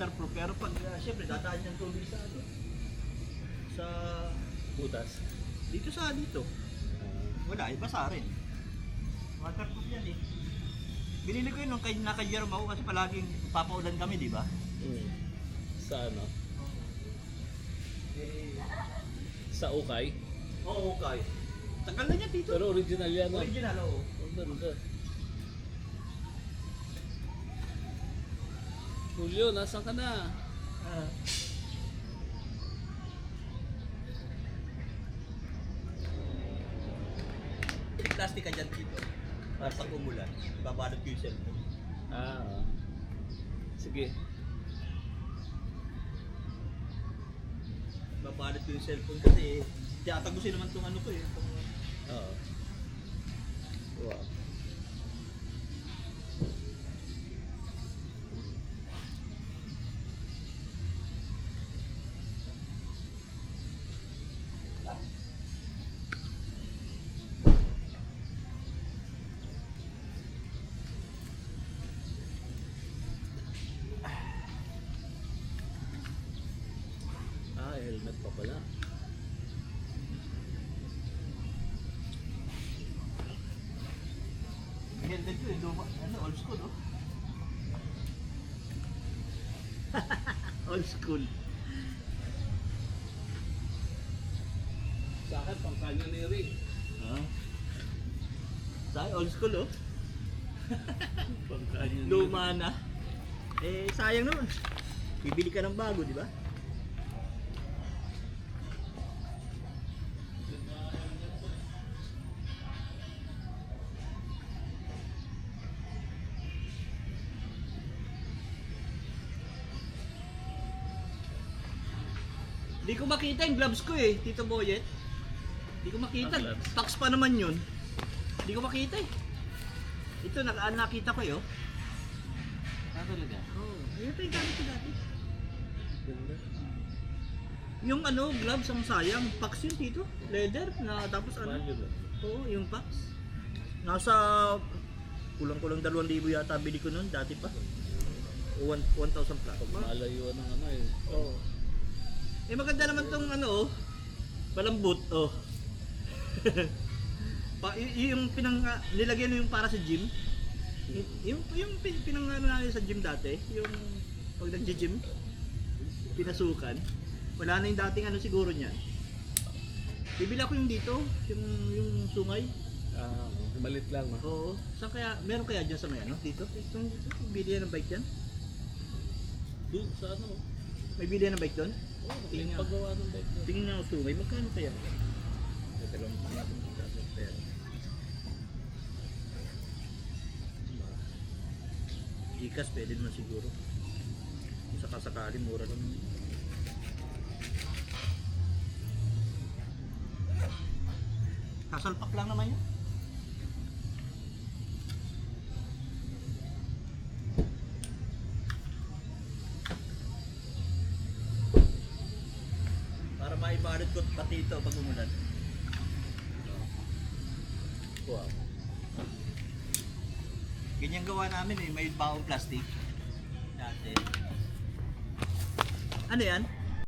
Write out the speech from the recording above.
waterproof. Pero pag siyempre dadaan yung tubig sa ano, sa Butas. dito. Wala, basa rin. Waterproof yan eh. Binili ko yun nung naka Jerome ako kasi palaging papaulan kami, di ba? Sa ano? Sa Ukay. Oo, okay. Tagal na niya dito. Pero original yan. Original, oo. Ang ganda. Julio, nasan ka na? Plastic ka dyan dito. Para pag umulan, babalot ko yung cellphone. Ah. Sige. Babalot ko yung cellphone kasi tiyatagusin naman itong ano ko eh. Oo. Wow. Helmet pa pala. Helmet ko eh, old school oh. Old school. Sa akin, pang canyoneering. Sa akin, old school oh. Pang canyoneering. Luma na. Eh, sayang naman. Bibili ka ng bago, di ba? Hindi ko makita yung gloves ko eh, Tito Boyet. Hindi ko makita. Gloves? Tax pa naman yun. Hindi ko makita eh. Ito, nakita ko yun. Ah, talaga? Oo. Yun pa yung gamit ko dati. Ganda. Yung ano, gloves ang sayang. Pax yun, Tito. Leather na tapos ano. Value lang. Oo, yung Pax. Nasa kulang-kulang 2,000 yata bili ko noon dati pa. 1,000 plus. Pag malayuan ng ano eh. Oo. Eh maganda naman tong ano oh. Palambot oh. Yung nilagyan mo yung para sa gym. Yung pinang ano natin sa gym dati, yung pag nagji-gym pinasukan. Wala na yung dating ano siguro niyan. Bibili ako yung dito, yung sungay. Ah, malit lang. Oo. Saan kaya meron kaya diyan sa may ano dito? Itong bili ng bike diyan. Doon sa ano? May bili ng bike doon? Oh, Tingnan yung nga. paggawa ng bike doon. Tingin nga ako sungay, magkano kaya? Ito lang natin kita sa pera. Ikas pwede naman siguro. Kung sakasakali mura lang. Kasalpak lang naman yun. Para maibalot ko pati ito pag umulan. Wow. Ganyan gawa namin eh, may baong plastic. Dati. Ano yan?